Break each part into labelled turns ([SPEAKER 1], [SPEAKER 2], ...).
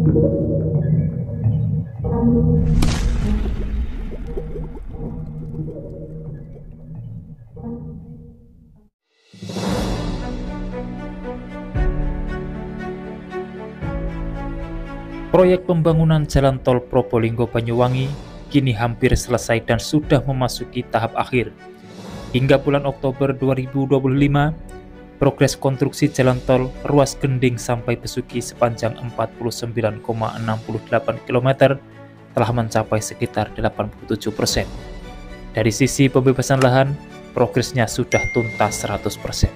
[SPEAKER 1] Proyek pembangunan Jalan Tol Probolinggo-Banyuwangi kini hampir selesai dan sudah memasuki tahap akhir. Hingga bulan Oktober 2025, progres konstruksi Jalan Tol ruas Gending sampai Besuki sepanjang 49,68 km telah mencapai sekitar 87%. Dari sisi pembebasan lahan, progresnya sudah tuntas 100%.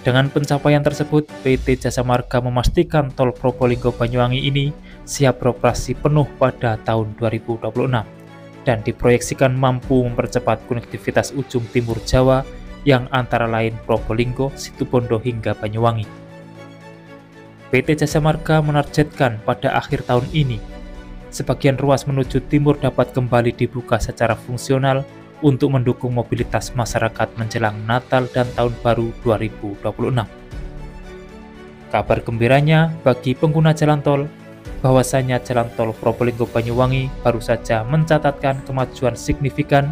[SPEAKER 1] Dengan pencapaian tersebut, PT Jasa Marga memastikan Tol Probolinggo-Banyuwangi ini siap beroperasi penuh pada tahun 2026 dan diproyeksikan mampu mempercepat konektivitas ujung timur Jawa yang antara lain Probolinggo, Situbondo hingga Banyuwangi. PT Jasa Marga menargetkan pada akhir tahun ini, sebagian ruas menuju timur dapat kembali dibuka secara fungsional untuk mendukung mobilitas masyarakat menjelang Natal dan Tahun Baru 2026. Kabar gembiranya bagi pengguna jalan tol, bahwasanya Jalan Tol Probolinggo-Banyuwangi baru saja mencatatkan kemajuan signifikan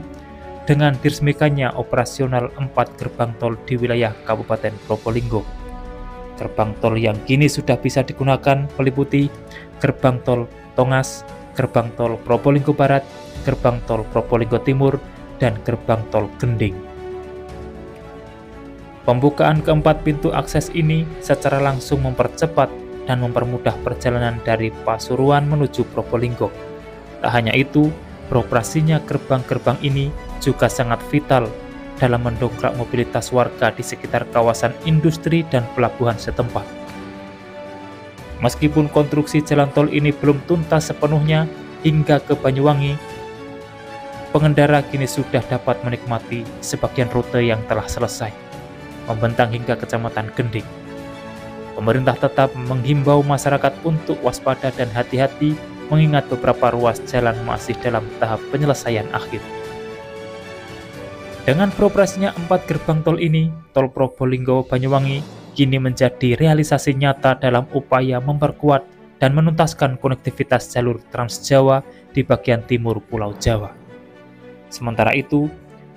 [SPEAKER 1] dengan diresmikannya operasional 4 gerbang tol di wilayah Kabupaten Probolinggo. Gerbang tol yang kini sudah bisa digunakan meliputi Gerbang Tol Tongas, Gerbang Tol Probolinggo Barat, Gerbang Tol Probolinggo Timur, dan Gerbang Tol Gending. Pembukaan keempat pintu akses ini secara langsung mempercepat dan mempermudah perjalanan dari Pasuruan menuju Probolinggo. Tak hanya itu, beroperasinya gerbang-gerbang ini juga sangat vital dalam mendongkrak mobilitas warga di sekitar kawasan industri dan pelabuhan setempat. Meskipun konstruksi jalan tol ini belum tuntas sepenuhnya hingga ke Banyuwangi, pengendara kini sudah dapat menikmati sebagian rute yang telah selesai, membentang hingga Kecamatan Gending. Pemerintah tetap menghimbau masyarakat untuk waspada dan hati-hati mengingat beberapa ruas jalan masih dalam tahap penyelesaian akhir. Dengan beroperasinya 4 gerbang tol ini, Tol Probolinggo-Banyuwangi kini menjadi realisasi nyata dalam upaya memperkuat dan menuntaskan konektivitas jalur Trans Jawa di bagian timur Pulau Jawa. Sementara itu,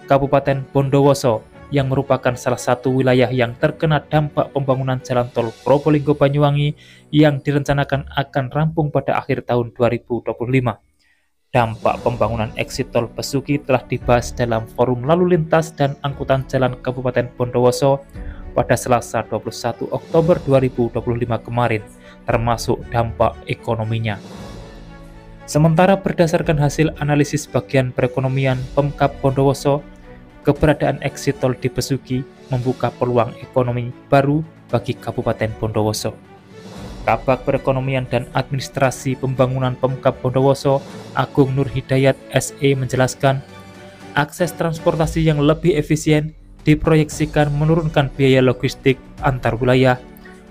[SPEAKER 1] Kabupaten Bondowoso yang merupakan salah satu wilayah yang terkena dampak pembangunan Jalan Tol Probolinggo-Banyuwangi yang direncanakan akan rampung pada akhir tahun 2025. Dampak pembangunan eksit tol Besuki telah dibahas dalam Forum Lalu Lintas dan Angkutan Jalan Kabupaten Bondowoso pada Selasa 21 Oktober 2025 kemarin, termasuk dampak ekonominya. Sementara berdasarkan hasil analisis bagian perekonomian Pemkab Bondowoso, keberadaan eksit tol di Besuki membuka peluang ekonomi baru bagi Kabupaten Bondowoso. Kabag Perekonomian dan Administrasi Pembangunan Pemkab Bondowoso, Agung Nur Hidayat SE menjelaskan, akses transportasi yang lebih efisien diproyeksikan menurunkan biaya logistik antar wilayah,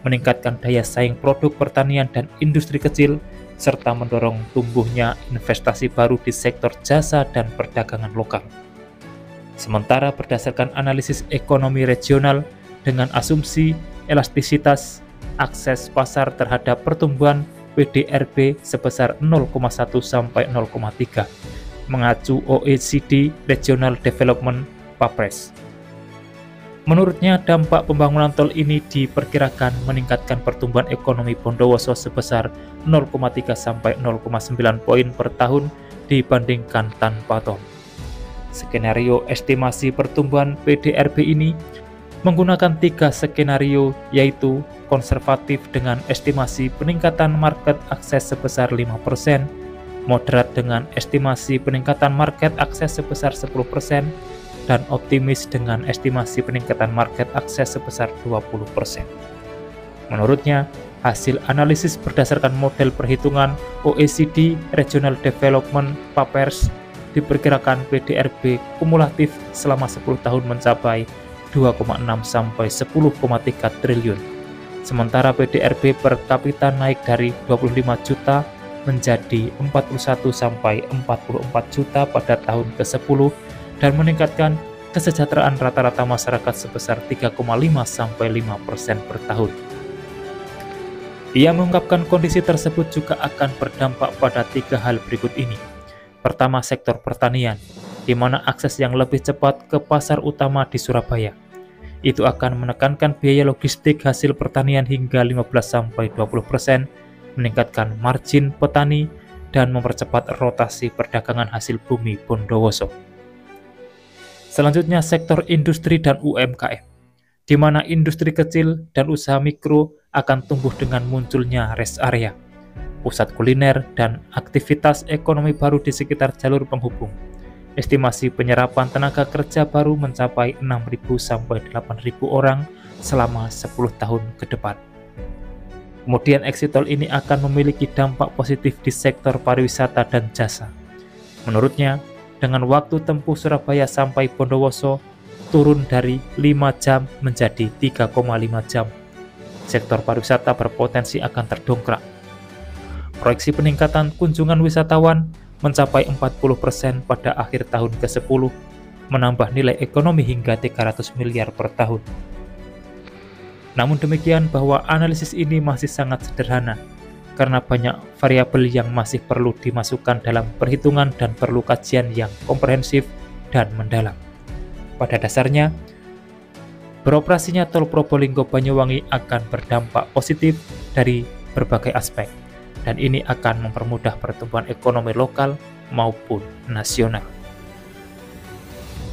[SPEAKER 1] meningkatkan daya saing produk pertanian dan industri kecil, serta mendorong tumbuhnya investasi baru di sektor jasa dan perdagangan lokal. Sementara berdasarkan analisis ekonomi regional dengan asumsi elastisitas akses pasar terhadap pertumbuhan PDRB sebesar 0,1 sampai 0,3, mengacu OECD Regional Development Papres. Menurutnya, dampak pembangunan tol ini diperkirakan meningkatkan pertumbuhan ekonomi Bondowoso sebesar 0,3 sampai 0,9 poin per tahun dibandingkan tanpa tol. Skenario estimasi pertumbuhan PDRB ini menggunakan 3 skenario, yaitu konservatif dengan estimasi peningkatan market akses sebesar 5%, moderat dengan estimasi peningkatan market akses sebesar 10%, dan optimis dengan estimasi peningkatan market akses sebesar 20%. Menurutnya, hasil analisis berdasarkan model perhitungan OECD Regional Development Papers diperkirakan PDRB kumulatif selama 10 tahun mencapai 2,6 sampai 10,3 triliun. Sementara PDRB per kapita naik dari 25 juta menjadi 41 sampai 44 juta pada tahun ke-10 dan meningkatkan kesejahteraan rata-rata masyarakat sebesar 3,5 sampai 5% per tahun. Ia mengungkapkan kondisi tersebut juga akan berdampak pada 3 hal berikut ini. Pertama, sektor pertanian, di mana akses yang lebih cepat ke pasar utama di Surabaya. Itu akan menekankan biaya logistik hasil pertanian hingga 15-20%, meningkatkan margin petani, dan mempercepat rotasi perdagangan hasil bumi Bondowoso. Selanjutnya, sektor industri dan UMKM, di mana industri kecil dan usaha mikro akan tumbuh dengan munculnya rest area, pusat kuliner, dan aktivitas ekonomi baru di sekitar jalur penghubung. Estimasi penyerapan tenaga kerja baru mencapai 6.000 sampai 8.000 orang selama 10 tahun ke depan. Kemudian exit tol ini akan memiliki dampak positif di sektor pariwisata dan jasa. Menurutnya, dengan waktu tempuh Surabaya sampai Bondowoso turun dari 5 jam menjadi 3,5 jam. Sektor pariwisata berpotensi akan terdongkrak. Proyeksi peningkatan kunjungan wisatawan mencapai 40% pada akhir tahun ke-10, menambah nilai ekonomi hingga 300 miliar per tahun. Namun demikian bahwa analisis ini masih sangat sederhana, karena banyak variabel yang masih perlu dimasukkan dalam perhitungan dan perlu kajian yang komprehensif dan mendalam. Pada dasarnya, beroperasinya tol Probolinggo-Banyuwangi akan berdampak positif dari berbagai aspek, dan ini akan mempermudah pertumbuhan ekonomi lokal maupun nasional.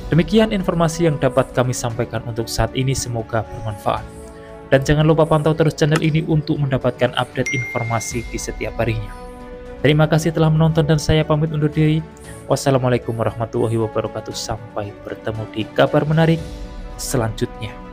[SPEAKER 1] Demikian informasi yang dapat kami sampaikan untuk saat ini, semoga bermanfaat. Dan jangan lupa pantau terus channel ini untuk mendapatkan update informasi di setiap harinya. Terima kasih telah menonton dan saya pamit undur diri. Wassalamualaikum warahmatullahi wabarakatuh. Sampai bertemu di kabar menarik selanjutnya.